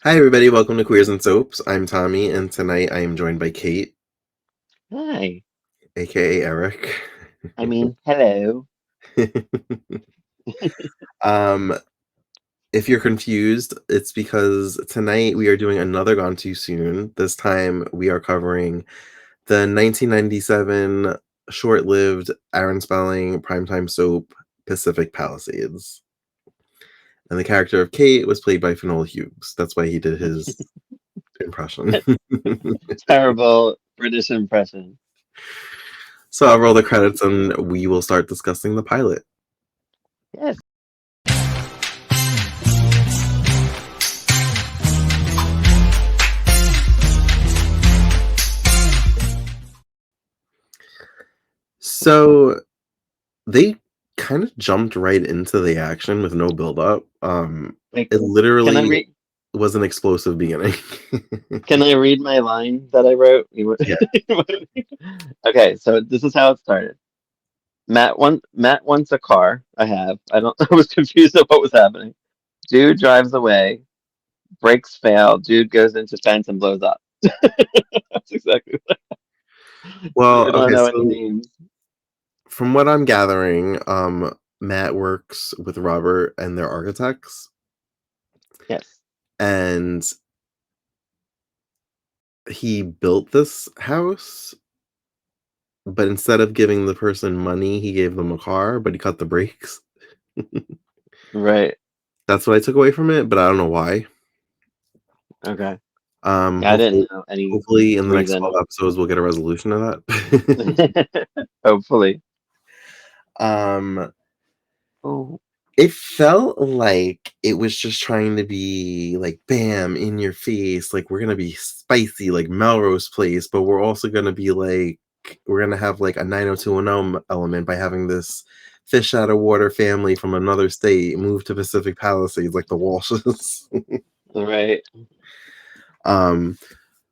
Hi, everybody. Welcome to Queers and Soaps. I'm Tommy, and tonight I am joined by Kate, Hi. aka Eric. Hello. um, if you're confused, it's because tonight we are doing another Gone Too Soon. This time we are covering the 1997 short-lived Aaron Spelling primetime soap Pacific Palisades. And the character of Kate was played by Finola Hughes. That's why he did his impression. Terrible British impression. So I'll roll the credits and we will start discussing the pilot. Yes. So they kind of jumped right into the action with no build up. Like, It can I literally read? was an explosive beginning. Can I read my line that I wrote? Yeah. Okay, so this is how it started. Matt wants a car. I have. I don't. I was confused at what was happening. Dude drives away. Brakes fail. Dude goes into fence and blows up. That's exactly. Well, I don't okay, know any so names. from what I'm gathering, Matt works with Robert and their architects, Yes. and he built this house, but instead of giving the person money, he gave them a car, but he cut the brakes. Right. That's what I took away from it, but I don't know why. Okay. Um, I hopefully didn't know any hopefully in the next 12 reason. episodes we'll get a resolution of that. Hopefully. Um, Oh, it felt like it was just trying to be like bam in your face, like we're gonna be spicy like Melrose Place, but we're also gonna be like we're gonna have like a 90210 element by having this fish out of water family from another state move to Pacific Palisades like the Walshes. right. um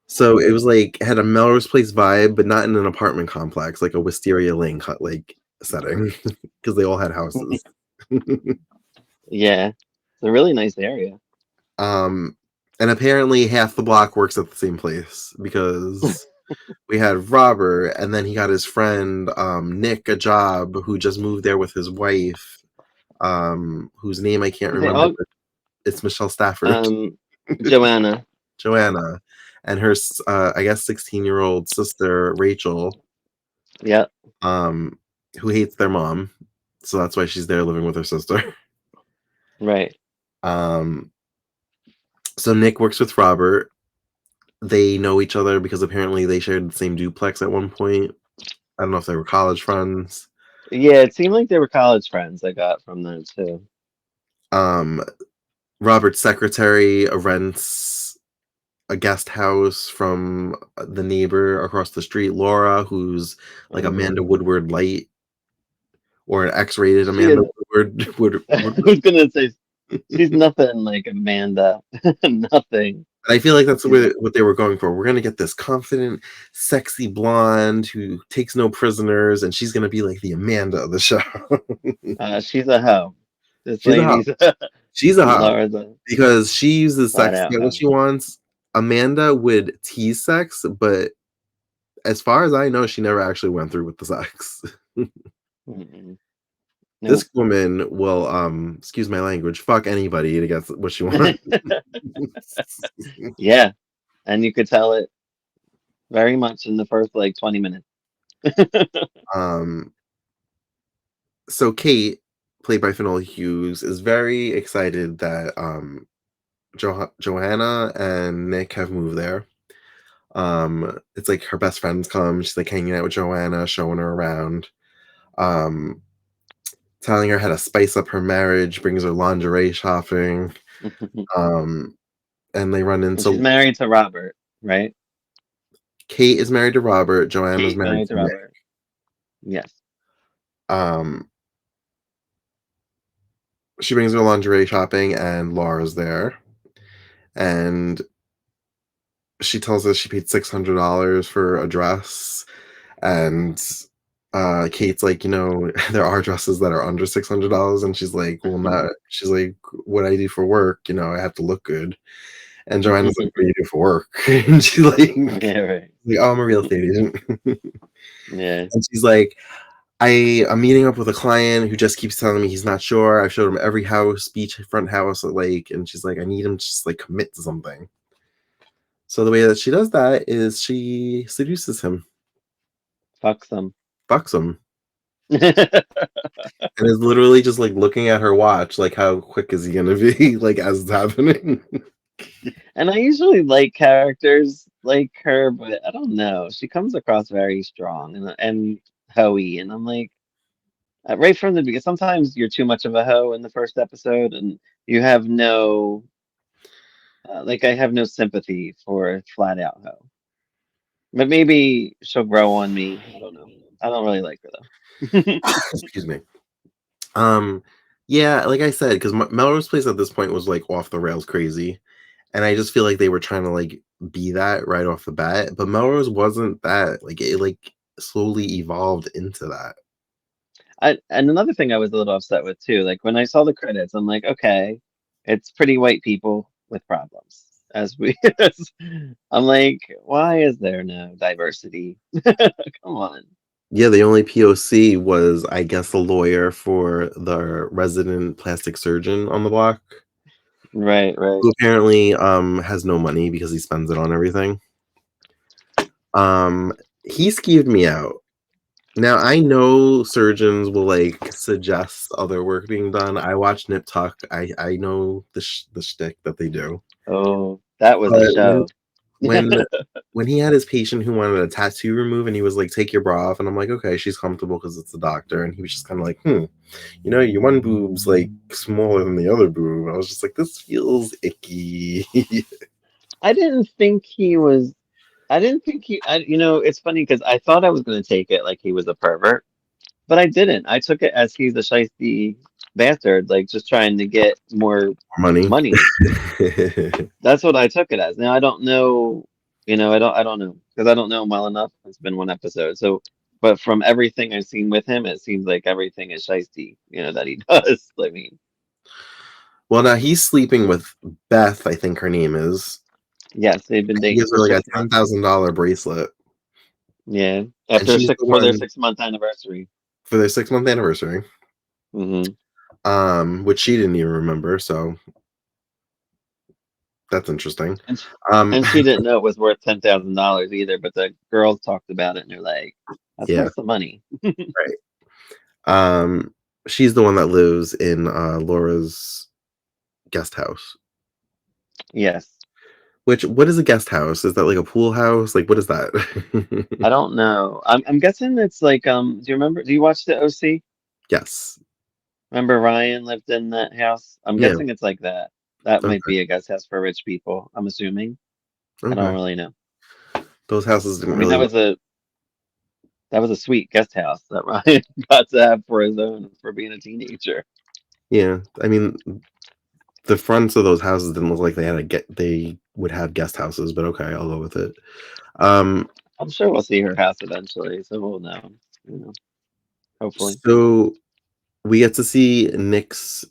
So it was like had a Melrose Place vibe, but not in an apartment complex, like a Wisteria Lane cut like setting, because they all had houses. Yeah. It's a really nice area. um, and apparently half the block works at the same place because we had Robert, and then he got his friend Nick a job who just moved there with his wife, whose name I can't They remember, all but it's Michelle Stafford, um Joanna. Joanna, and her I guess 16-year-old sister Rachel. Yeah, um, who hates their mom, so that's why she's there living with her sister. right. Um, so Nick works with Robert. They know each other because apparently they shared the same duplex at one point. I don't know if they were college friends. Yeah, it seemed like they were college friends I got from them too. Um, Robert's secretary rents a guest house from the neighbor across the street, Laura, who's like Hmm. Amanda Woodward Light or an X-rated She Amanda is I Woodward. was gonna say she's nothing like Amanda. Nothing. I feel like that's She's what they were going for. We're gonna get this confident, sexy blonde who takes no prisoners, and she's gonna be like the Amanda of the show. she's a hoe. This She's a hoe. lady's She's a hoe Laura's a because she uses flat sex to out get what hoe. she wants. Amanda would tease sex, but as far as I know, she never actually went through with the sex. Mm-mm. This Nope. woman will, excuse my language, fuck anybody to get what she wants. Yeah, and you could tell it very much in the first like 20 minutes. um, so Kate, played by Finola Hughes, is very excited that Johanna and Nick have moved there. It's like her best friends come. She's like hanging out with Joanna, showing her around, um, telling her how to spice up her marriage, brings her lingerie shopping, And um, and they run she's into married to Robert, right? Kate is married to Robert, Joanna's Kate married married to to Nick. Robert. Yes. Um, she brings her lingerie shopping, and Laura's there, and she tells us she paid $600 for a dress, and Kate's like, there are dresses that are under $600, and she's like, well, not. She's like, what I do for work, I have to look good, And Joanna's like, "What do you do for work?" And she's Yeah, right. like, "Oh, I'm a real estate agent." Yeah. And she's like, I'm meeting up with a client who just keeps telling me he's not sure. I showed him every house, beachfront house at lake, and she's like, I need him to just like commit to something. So the way that she does that is she seduces him, Fuck them. fucks him, and is literally just like looking at her watch, like how quick is he gonna be, like as it's happening. And I usually like characters like her, but I don't know. She comes across very strong and hoey, and I'm like, right from the beginning. Sometimes you're too much of a hoe in the first episode, and you have no, like, I have no sympathy for a flat out hoe. But maybe she'll grow on me. I don't know. I don't really like her though. Excuse me. Um, yeah, like I said, because Melrose Place at this point was like off the rails crazy, and I just feel like they were trying to like be that right off the bat, but Melrose wasn't that. Like it like slowly evolved into that. And another thing I was a little upset with too, like when I saw the credits, I'm like, okay, it's pretty white people with problems. As we, I'm like, why is there no diversity? Come on. Yeah, the only POC was, I guess, the lawyer for the resident plastic surgeon on the block, Right, right. who apparently has no money because he spends it on everything. He skeeved me out. Now I know surgeons will like suggest other work being done. I watch Nip Tuck. I know the shtick that they do. Oh, that was a But show. when when he had his patient who wanted a tattoo removed, and he was like, "Take your bra off," and I'm like, "Okay, she's comfortable because it's a doctor," and he was just kind of like, your one boob's like smaller than the other boob. I was just like, this feels icky. I didn't think he was. I didn't think it's funny because I thought I was going to take it like he was a pervert, but I didn't. I took it as he's a shiesty bastard, like just trying to get more Money. money. That's what I took it as. Now I don't know, I don't know because I don't know him well enough. It's been one episode, so but from everything I've seen with him, it seems like everything is shiesty, that he does. I mean, Well, now he's sleeping with Beth, I think her name is. yes, they've been He dating gives for her like a six ten months. thousand dollar bracelet, Yeah, and she's the for their one 6 month anniversary. for their 6 month anniversary. Hmm. Which she didn't even remember, so that's interesting. And sh Um, and she didn't know it was worth $10,000 either, but the girls talked about it and they're like, "That's yeah, worth some money." right. Um, she's the one that lives in Laura's guest house. Yes. Which what is a guest house? Is that like a pool house? Like what is I that? don't know. I'm guessing it's like do you watch the OC? Yes. Remember Ryan lived in that house? I'm Yeah. guessing it's like that. That might Okay. be a guest house for rich people, I'm assuming. I don't Okay. really know. Those houses I didn't mean, really look. that was a sweet guest house that Ryan got to have for his own for being a teenager. Yeah. I mean, the fronts of those houses didn't look like they would have guest houses, but okay, I'll go with it. Um, I'm sure we'll see her house eventually, so we'll know, you know, hopefully. so we get to see Nick's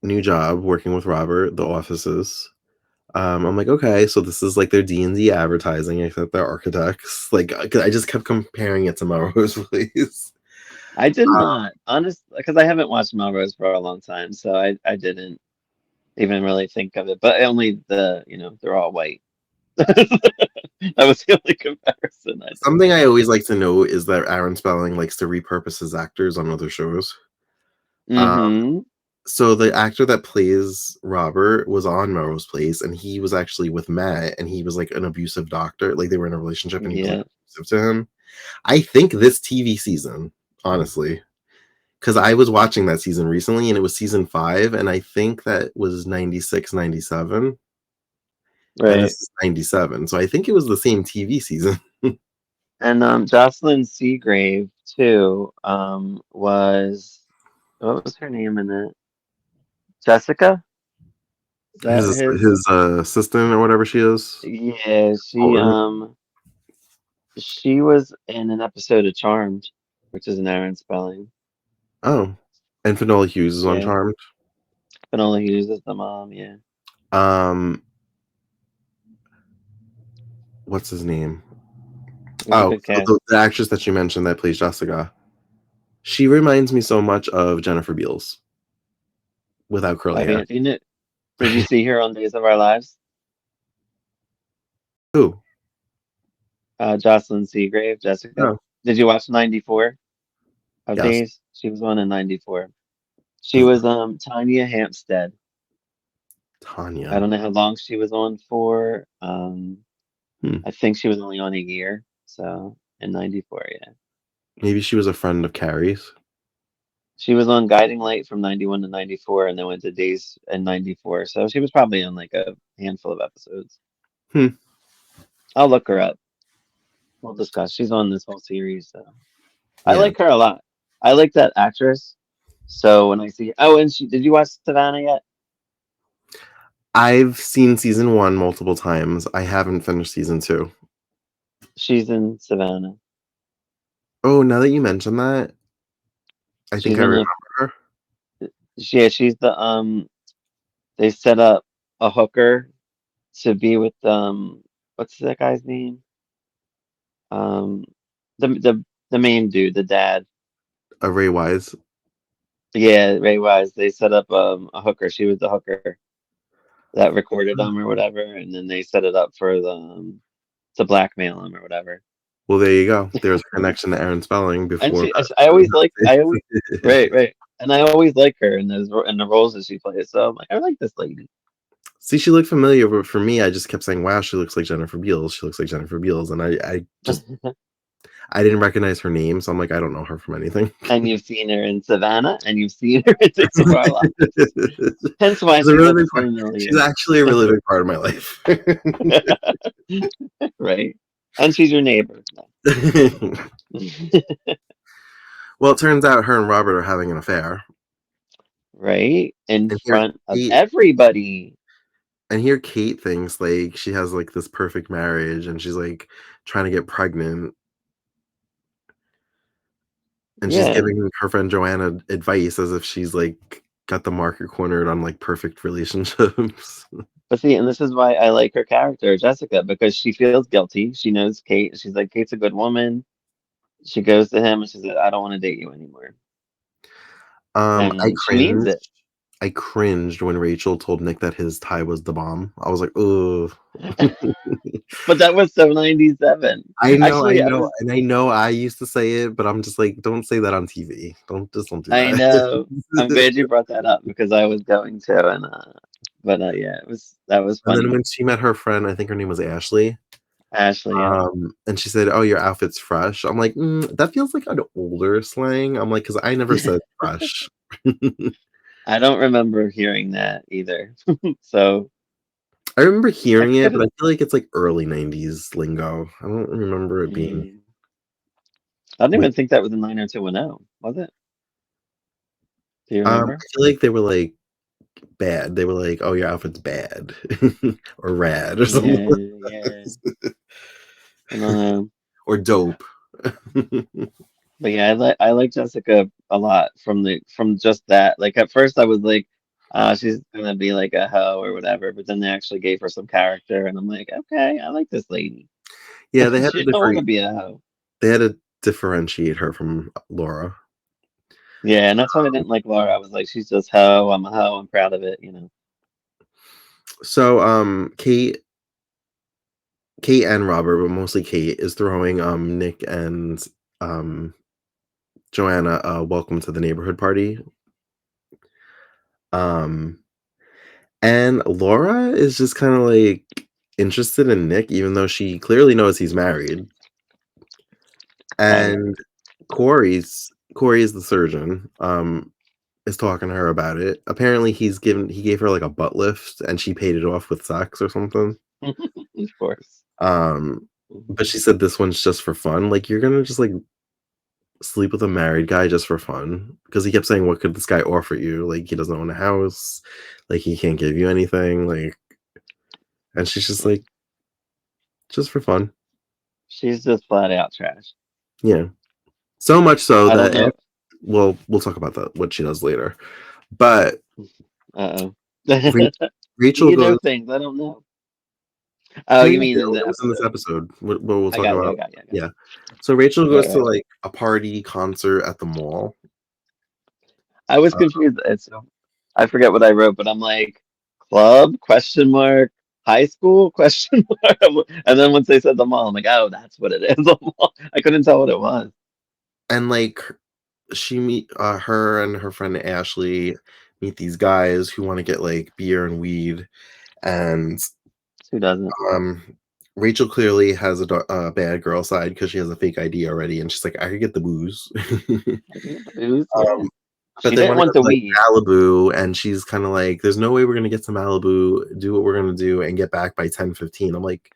new job working with Robert, the offices. I'm like, okay, so this is like their D&D advertising, except they're architects. Like, 'cause I just kept comparing it to Melrose Place. I did not, honest, because I haven't watched Melrose for a long time, so I didn't even really think of it. But only they're all white. That was the only comparison I thought Something I of. always like to know is that Aaron Spelling likes to repurpose his actors on other shows. Um, Mm-hmm. so the actor that plays Robert was on Melrose Place, and he was actually with Matt, and he was like an abusive doctor. Like they were in a relationship, and he was like Yeah. abusive to him. I think this TV season, honestly, because I was watching that season recently, and it was season 5, and I think that was 96, 97, and this Right. is 97. So I think it was the same TV season. And Jocelyn Seagrave too, was what was her name in it? Jessica? Is that his? His assistant or whatever she is. Yeah, Oh, she was in an episode of Charmed, which is an Aaron Spelling. oh, and Finola Hughes is on Yeah. Charmed. But only uses the mom, yeah. Um, what's his name? There's a Oh, good so cast. the actress that you mentioned that plays Jessica. She reminds me so much of Jennifer Beals without curly Have hair. you seen it? Did you see her on Days of Our Lives? Who? Jocelyn Seagrave, Jessica. No. Did you watch 94 of Yes. Days? She was on in 94. She Doesn't was Tanya Hampstead. I Tanya. don't know how long she was on for. Hmm. I think she was only on a year. So in 94, yeah. Maybe she was a friend of Carrie's. She was on Guiding Light from 91 to 94 and then went to Days in 94. So she was probably on like a handful of episodes. Hmm. I'll look her up. We'll discuss. She's on this whole series, so I Yeah. like her a lot. I like that actress. So when I see, oh, and she, did you watch Savannah yet? I've seen season 1 multiple times. I haven't finished season 2. She's in Savannah. Oh, now that you mention that, I think She's I in remember the, her. yeah, she's the, they set up a hooker to be with, what's that guy's name? Um, the main dude, the dad. Ray Wise. Yeah, Ray Wise. They set up, a hooker. She was the hooker that recorded them or whatever, and then they set it up for the, to blackmail him or whatever. Well, there you go. There's a connection to Aaron Spelling And before. I always like, right, right. And I always like her in those in the roles that she plays. So I'm like, I like this lady. See, she looked familiar, but for me, I just kept saying, "Wow, she looks like Jennifer Beals. She looks like Jennifer Beals," and I didn't recognize her name, so I'm like, I don't know her from anything. And you've seen her in Savannah, and you've seen her in Days of Our Lives. she's Hence why a she really big looks part. She's familiar. actually a really big part of my life. Right? And she's your neighbor. Well, it turns out her and Robert are having an affair, Right? In and here front of Kate everybody. and here Kate thinks like she has like this perfect marriage, and she's like trying to get pregnant, and she's Yeah. giving her friend Joanna advice as if she's like got the market cornered on like perfect relationships. But see, and this is why I like her character, Jessica, because she feels guilty. She knows Kate. She's like, Kate's a good woman. She goes to him and she says, I don't want to date you anymore. I And she means cringed. it. I cringed when Rachel told Nick that his tie was the bomb. I was like, "Ugh." But that was so 97. I Actually, know, and I know I used to say it, but I'm just like, don't say that on TV. Don't do I that. know. I'm glad you brought that up because I was going to, and but yeah, that was And then funny. when she met her friend, I think her name was Ashley, Ashley, yep. and she said, "Oh, your outfit's fresh." I'm like, that feels like an older slang. I'm like, because I never said fresh. I don't remember hearing that either. So I remember I hearing it, could but I have. feel like it's like early '90s lingo. I don't remember it being I don't like. even think that was a 90210, was it? Do you I remember? feel like they were like bad. They were like, "Oh, your outfit's bad," or "rad," or something, Yeah, yeah. I don't know. or "dope." But yeah, I like Jessica a lot from just that. Like at first I was like, she's gonna be like a hoe or whatever, but then they actually gave her some character, and I'm like, okay, I like this lady. Yeah, She don't want to be a hoe. they had to differentiate her from Laura. Yeah, and that's why I didn't like Laura. I was like, she's just hoe. I'm a hoe. I'm proud of it. So, Kate and Robert, but mostly Kate, is throwing Nick and um Joanna a welcome to the neighborhood party. Um, and Laura is just kind of like interested in Nick, even though she clearly knows he's married. Right. And Corey is the surgeon. Is talking to her about it. Apparently, he gave her like a butt lift, and she paid it off with sex or something. Of course. Um, Mhm. but she said this one's just for fun. Like you're gonna just like sleep with a married guy just for fun because he kept saying, "What could this guy offer you? Like he doesn't own a house, like he can't give you anything." Like, and she's just like, just for fun. She's just flat out trash. Yeah. So much so I don't that know. well, we'll talk about that what she does later. But Uh-oh. Ra- Rachel You know goes things I don't know. Oh, No, you you mean did. in the It was in this episode? episode. We'll I talk got you. I about. got you. I got Yeah. So Rachel you. Right, goes to right. like a party concert at the mall. I was Uh, confused. I forget what I wrote, but I'm like, club question mark, high school question mark, and then once they said the mall, I'm like, oh, that's what it is. The mall. I couldn't tell what it was. and like she meet her and her friend Ashley meet these guys who want to get like beer and weed, and Who doesn't? um Rachel clearly has a bad girl side because she has a fake ID already, and she's like, I could get the booze. I can get the booze. Yeah. But She they didn't wanna want go the to, like, weed. Malibu, and she's kinda like, "There's no way we're gonna get to Malibu, do what we're gonna do, and get back by 10:15." I'm like,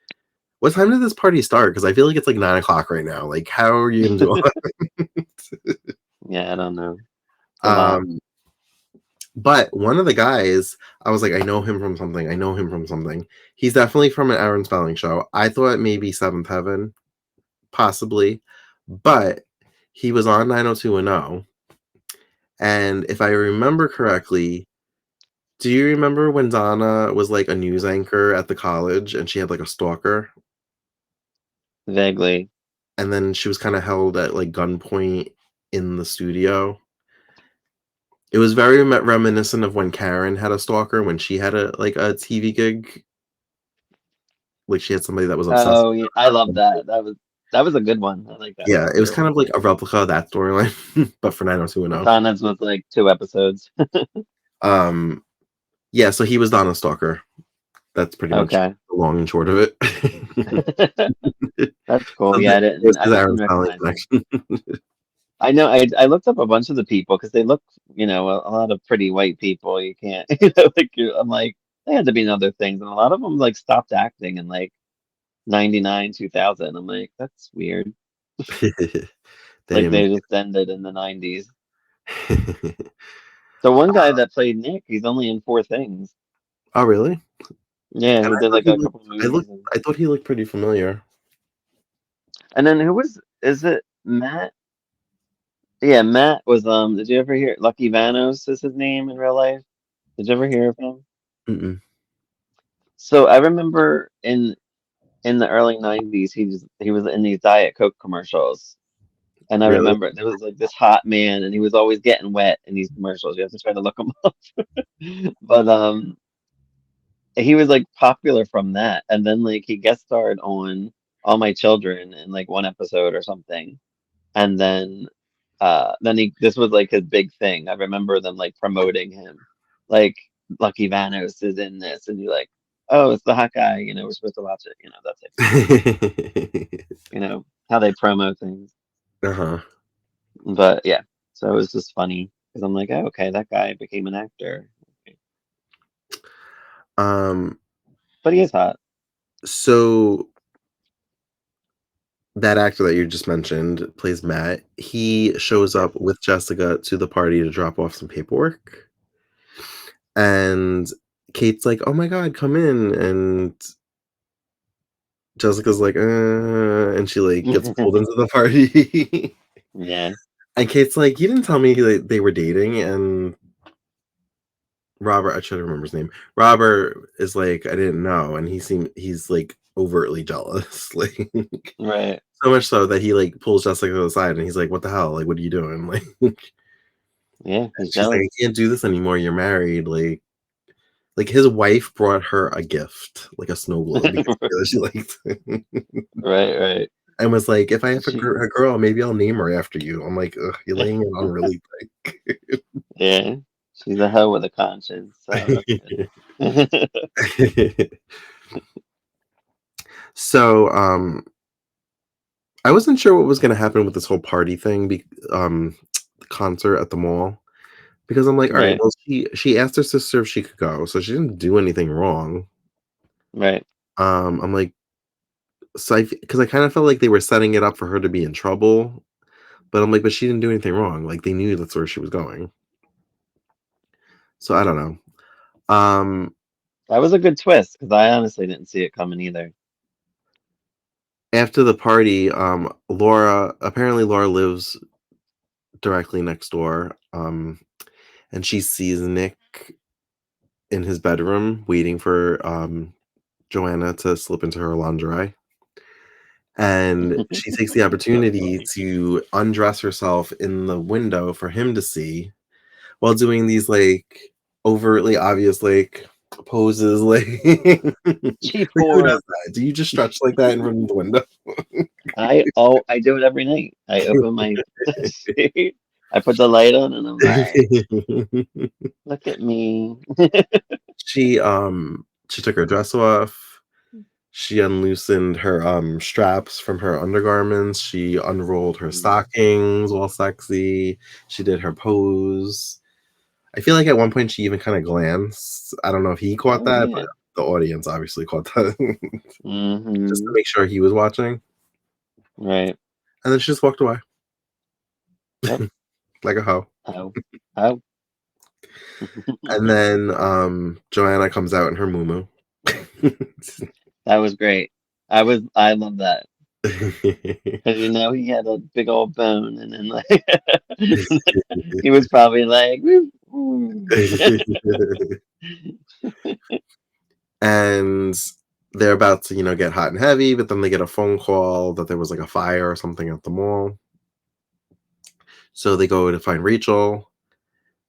"What time did this party start? Because I feel like it's, like, 9 o'clock right now, like, how are you gonna do all that?" Yeah, I don't know. It's a lot. Um, but one of the guys, I was like, "I know him from something, I know him from something." He's definitely from an Aaron Spelling show. I thought maybe Seventh Heaven, possibly, but he was on 90210, and if I remember correctly, do you remember when Donna was, like, a news anchor at the college and she had, like, a stalker, Vaguely. and then she was kinda held at, like, gunpoint in the studio? It was very reminiscent of when Karen had a stalker when she had a TV gig, like, she had somebody that was obsessed Oh, with yeah, her I at love one that. point. That was a good one. I like that. Yeah, That was it a was good kind one. of like a replica of that storyline, but for 90210. Donna's was like 2 episodes. Um, yeah, so he was Donna's stalker. That's pretty much Okay. the long and short of it. That's cool. So Yeah, there's I his didn't Aaron Spelling recognize him. connection. I know I looked up a bunch of the people because they look, a lot of pretty white people. You can't, I'm like, they had to be in other things, and a lot of them like stopped acting in like 99, 2000. I'm like, that's weird. They Like didn't make they just ended in the 90s. The one guy that played Nick, he's only in four things. Oh, really? Yeah, And he did like a couple movies, I thought he looked pretty familiar. and then is it Matt? Yeah, Matt was did you ever hear Lucky Vanos is his name in real life? Did you ever hear of him? Mm-mm. So I remember in the early 90s he was in these Diet Coke commercials. And I Really? remember there was like this hot man and he was always getting wet in these commercials. You have to try to look him up. But he was like popular from that. And then like he guest starred on All My Children in like one episode or something. And then he this was like his big thing. I remember them like promoting him. Like Lucky Vanos is in this and you're like, oh, it's the hot guy, we're supposed to watch it, that type of thing. How they promo things. Uh-huh. But yeah, so it was just funny because I'm like, oh, okay, that guy became an actor. Okay. Um, But he is hot. so that actor that you just mentioned plays Matt. He shows Yeah. up with Jessica to the party to drop off some paperwork. And Kate's like, "Oh my god, come in." And Jessica's like, and she like gets pulled into the party. Yeah. And Kate's like, "You didn't tell me they were dating." And Robert, I should remember his name. Robert is like, "I didn't know." And he's like overtly jealous. Like Right. so much so that he like pulls Jessica to the side and he's like, "What the hell? Like, what are you doing?" Like Yeah, he's she's like, jealous. "I can't do this anymore. You're married." Like his wife brought her a gift, like a snow globe because she liked Right, right. and was like, "If I have She, a girl, maybe I'll name her after you." I'm like, "Ugh, you're laying it on really yeah, she's a hoe with a conscience, so that's thick." good. So, I wasn't sure what was gonna happen with this whole party thing, the concert at the mall, because I'm like, "Alright, Right, well, she asked her sister if she could go, so she didn't do anything wrong." right. I'm like, so because I kinda felt like they were setting it up for her to be in trouble, but I'm like, "But she didn't do anything wrong." Like, they knew that's where she was going. So, I don't know. Um, That was a good twist because I honestly didn't see it coming either. After the party, Laura lives directly next door, and she sees Nick in his bedroom waiting for, Joanna to slip into her lingerie, and she takes the opportunity to undress herself in the window for him to see while doing these, like, overtly obvious, like, poses, like like, who does G4. that? Do you just stretch like that in front of the window? I do it every night. I open my sheet, I put the light on, and I'm like, look at me. She took her dress off, she unloosened her, straps from her undergarments, she unrolled her Mm. stockings all sexy, she did her pose. I feel like at one point she even kinda glanced. I don't know if he caught Oh that, but yeah. the audience obviously caught that just to Hmm. make sure he was watching, Right. and then she just walked away Yep. like a hoe. Oh. Oh. And then, Joanna comes out in her muumuu. That was great. I love that. Because he had a big old bone, and then like he was probably like, "Woo, woo." And they're about to, get hot and heavy, but then they get a phone call that there was, like, a fire or something at the mall. So they go to find Rachel,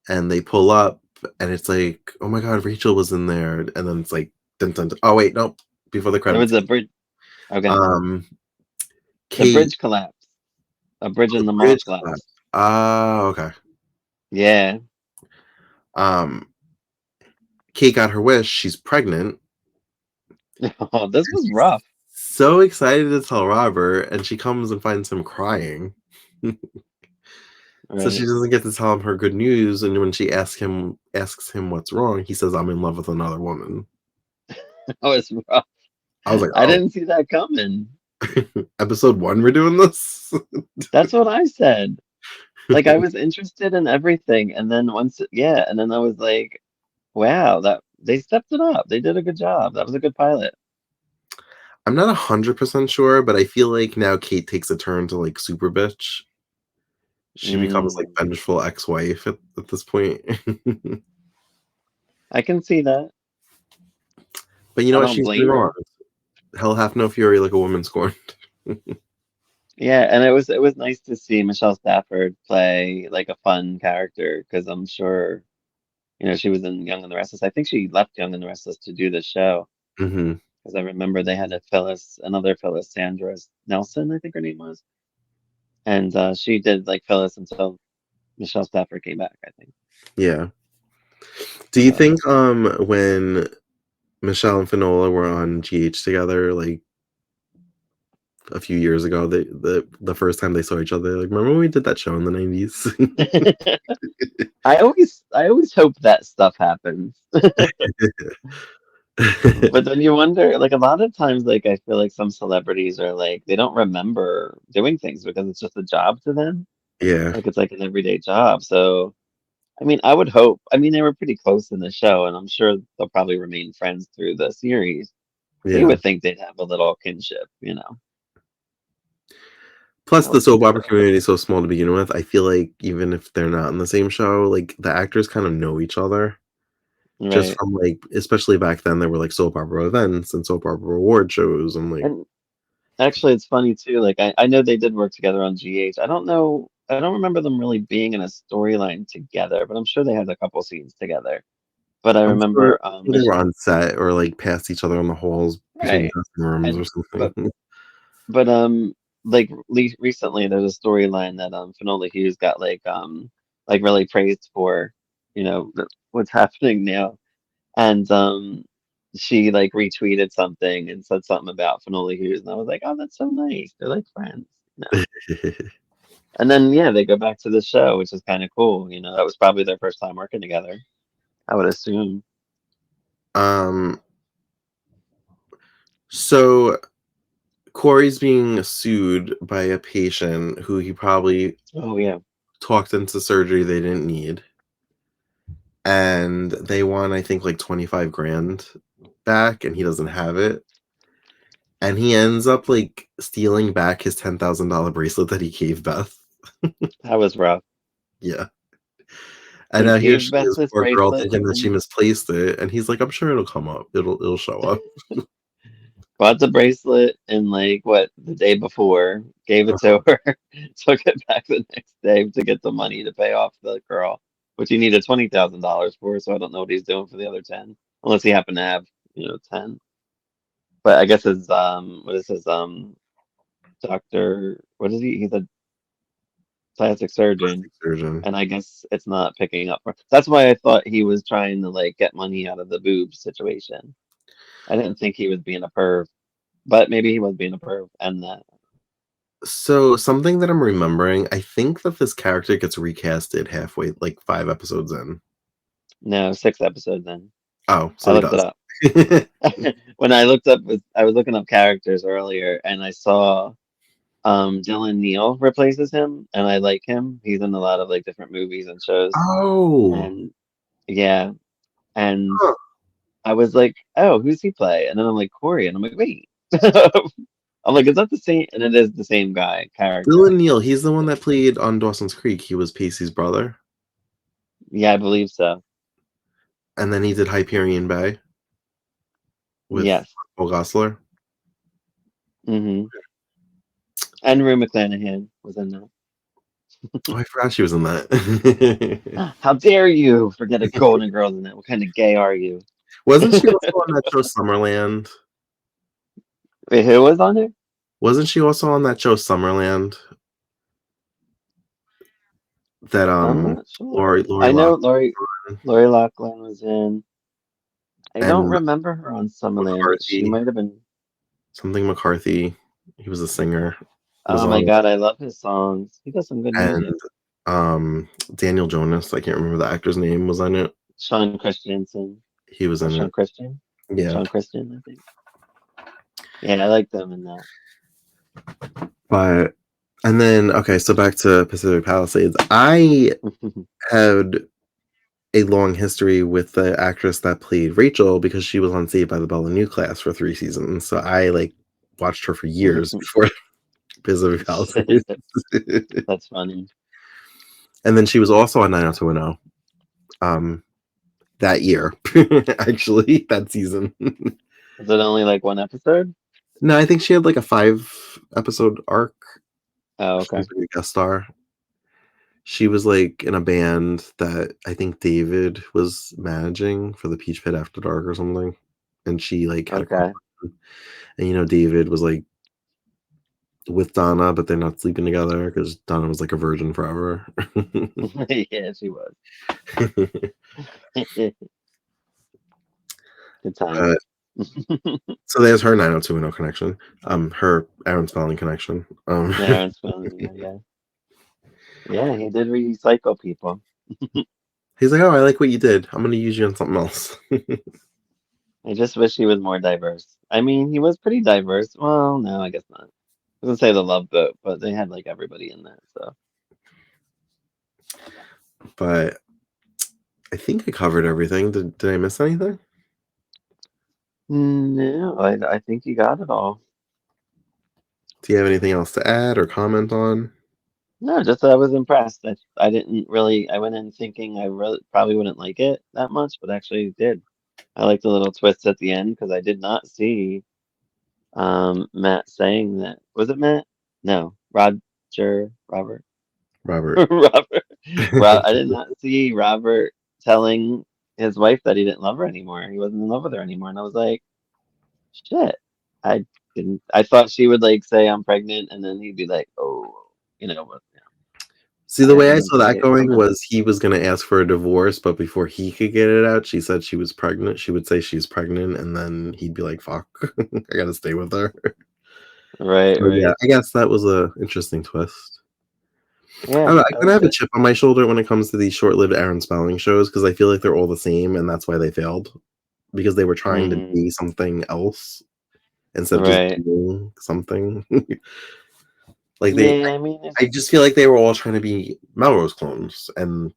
and they pull up, and it's like, "Oh my god, Rachel was in there," and then it's like, dun, dun, dun oh, wait, nope, before the There credits, was a bridge. Okay, um, the Kate bridge collapsed. A bridge the in the mall bridge collapsed. collapsed. Ah, okay. Yeah. Um, Kate got her wish, she's pregnant, Oh, this and was she's rough. so excited to tell Robert, and she comes and finds him crying. So she Right. doesn't get to tell him her good news, and when she asks him what's wrong, he says, "I'm in love with another woman." That was rough. I was like, I "Oh, didn't see that coming. episode 1 we're doing this?" That's what I said. Like I was interested in everything, and then yeah, and then I was like, wow, that they stepped it up. They did a good job. That was a good pilot. I'm not 100% sure, but I feel like now Kate takes a turn to, like, super bitch. She becomes, like, Mm, vengeful ex-wife at this point. I can see that. But you know I what? don't She's been blame wrong. her. Hell hath no fury like a woman scorned. Yeah, and it was nice to see Michelle Stafford play like a fun character because I'm sure, she was in Young and the Restless. I think she left Young and the Restless to do the show Mhm. because I remember they had another Phyllis, Sandra Nelson, I think her name was, and she did like Phyllis until Michelle Stafford came back, I think. Yeah. Do you So think, when Michelle and Finola were on GH together, like, a few years ago, the first time they saw each other, like, "Remember when we did that show in the '90s?" I always hope that stuff happens. But then you wonder, like a lot of times, like I feel like some celebrities are like they don't remember doing things because it's just a job to them. Yeah, Like it's like an everyday job. So I mean, I would hope. I mean, they were pretty close in the show, and I'm sure they'll probably remain friends through the series. So you yeah. would think they'd have a little kinship. Plus, I the would soap think opera so. community is so small to begin with, I feel like even if they're not in the same show, like, the actors kind of know each other just Right. from, like, especially back then, there were, like, soap opera events and soap opera award shows and, like. And actually, it's funny too. Like I know they did work together on GH. I don't know. I don't remember them really being in a storyline together, but I'm sure they had a couple scenes together. But I I'm sure remember, they were on set or, like, passed each other in the halls between the right. dressing rooms or And but something. but like recently there's a storyline that Finola Hughes got like really praised for, what's happening now. And she like retweeted something and said something about Finola Hughes, and I was like, oh, that's so nice. They're like friends. And then yeah, they go back to the show, which is kind of cool. That was probably their first time working together, I would assume. Um, so Corey's being sued by a patient who he probably Oh yeah. talked into surgery they didn't need, and they want, I think, like 25 grand back, and he doesn't have it. And he ends up like stealing back his $10,000 bracelet that he gave Beth. That was rough. Yeah. And He now here gave she Beth is, this poor girl, bracelet thinking and that she then misplaced it, and he's like, "I'm sure it'll come up. It'll show up." bought the bracelet and like what the day before, gave it Uh-huh. to her, took it back the next day to get the money to pay off the girl, which he needed $20,000 for. So I don't know what he's doing for the other 10, unless he happened to have 10. But I guess his what is his doctor? What is he? He's a plastic surgeon, Plastic surgeon. and I guess it's not picking up. That's why I thought he was trying to like get money out of the boobs situation. I didn't think he was being a perv, but maybe he was being a perv, and that. So something that I'm remembering, I think that this character gets recasted halfway, like 5 episodes in. No, 6 episodes in. Oh, so I he looked it does. up. When I looked up, I was looking up characters earlier, and I saw Dylan Neal replaces him, and I like him. He's in a lot of like different movies and shows, Oh, and yeah, and huh. I was like, oh, who's he play? And then I'm like, Corey, and I'm like, wait. I'm like, is that the same? And it is the same guy character. Dylan Neal. He's the one that played on Dawson's Creek. He was Pacey's brother, Yeah, I believe so. and then he did Hyperion Bay with Yes. Paul Gosselaar. Hmm. And Rue McClanahan was in that. Oh, I forgot she was in that. How dare you forget a Golden Girls in that? What kind of gay are you? Wasn't she also on that show Summerland? Wait, who was on it? Wasn't she also on that show Summerland? That I'm not Lori sure. Lori I know Loughlin Lori Loughlin was in. I don't and remember her on Summerland, but she McCarthy, might have been. something McCarthy. He was a singer. Was Oh my on it, God, I love his songs. He does some good and music. Daniel Jonas. I can't remember the actor's name. Was on it. Sean Christensen. He was Or in Sean it. Christian? Yeah, Sean Christian, I think. Yeah, I like them in that. but and then okay, so back to Pacific Palisades. I had a long history with the actress that played Rachel because she was on Saved by the Bell, the new class, for 3 seasons. So I like watched her for years before Pacific Palisades. That's funny. And then she was also on 90210 that year, actually, that season. Was it only like one episode? No, I think she had like a 5 episode arc. Oh, She okay. was like a guest star. She was like in a band that I think David was managing for the Peach Pit After Dark or something. And she like had a crush Okay. on him. And David was like with Donna, but they're not sleeping together because Donna was like a virgin forever. Yeah, she was. Good times. uh, so there's her 90210 connection. Her Aaron Spelling connection. Aaron Spelling, yeah. Yeah, he did recycle people. He's like, oh, I like what you did. I'm gonna use you on something else. I just wish he was more diverse. I mean, he was pretty diverse. Well, no, I guess not. I was gonna say the Love Boat, but they had like everybody in that, so. But I think I covered everything. Did I miss anything? No, I think you got it all. Do you have anything else to add or comment on? No, just I was impressed. I didn't really. I went in thinking I really probably wouldn't like it that much, but actually did. I like the little twists at the end because I did not see Matt saying that. Was it Matt? No, Robert. Robert. Robert. I did not see Robert telling his wife that he didn't love her anymore. He wasn't in love with her anymore, and I was like, shit. I didn't. I thought she would like say I'm pregnant, and then he'd be like, oh, but See, the I way I didn't saw see that it going coming. was he was going to ask for a divorce, but before he could get it out, she said she was pregnant. She would say she's pregnant, and then he'd be like, fuck, I got to stay with her. Right, So, yeah, right. I guess that was a interesting twist. I don't Yeah, know. I I kind of liked have a it. chip on my shoulder when it comes to these short-lived Aaron Spelling shows because I feel like they're all the same, and that's why they failed because they were trying to Mm, be something else instead of just right. doing something. Like Yeah, I mean, I just feel like they were all trying to be Melrose clones, and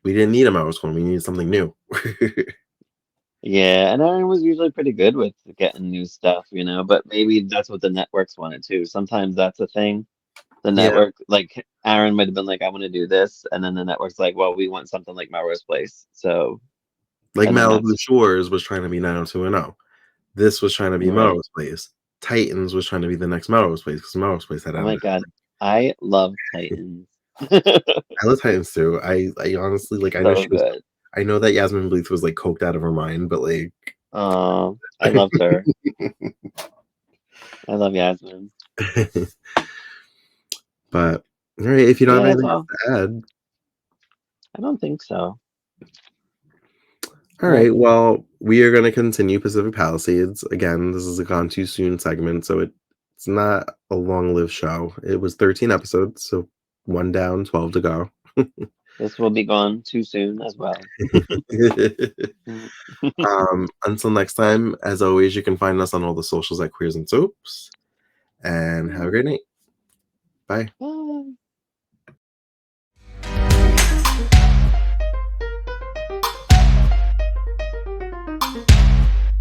we didn't need a Melrose clone. We needed something new. yeah, and Aaron was usually pretty good with getting new stuff, but maybe that's what the networks wanted too. Sometimes that's a thing. The Yeah, network, like Aaron might have been like, I want to do this, and then the network's like, well, we want something like Melrose Place. So, like and then Malibu that's Shores was trying to be 90210. This was trying to be Right. Melrose Place. Titans was trying to be the next Melrose Place because Melrose Place had Oh my ended. God. I love Titans. I love Titans too. I honestly like. I know So she was. good. I know that Yasmin Bleeth was like coked out of her mind, but like. I loved her. I love Yasmin. But all right, if you don't Yeah, have that's anything all. else to add, I don't think so. all Nope. right. Well, we are going to continue Pacific Palisades again. This is a Gone Too Soon segment, so it's not a long-lived show. It was 13 episodes, so one down, 12 to go. This will be gone too soon as well. Until next time, as always, you can find us on all the socials at Queers and Soaps. And have a great night. Bye. Bye.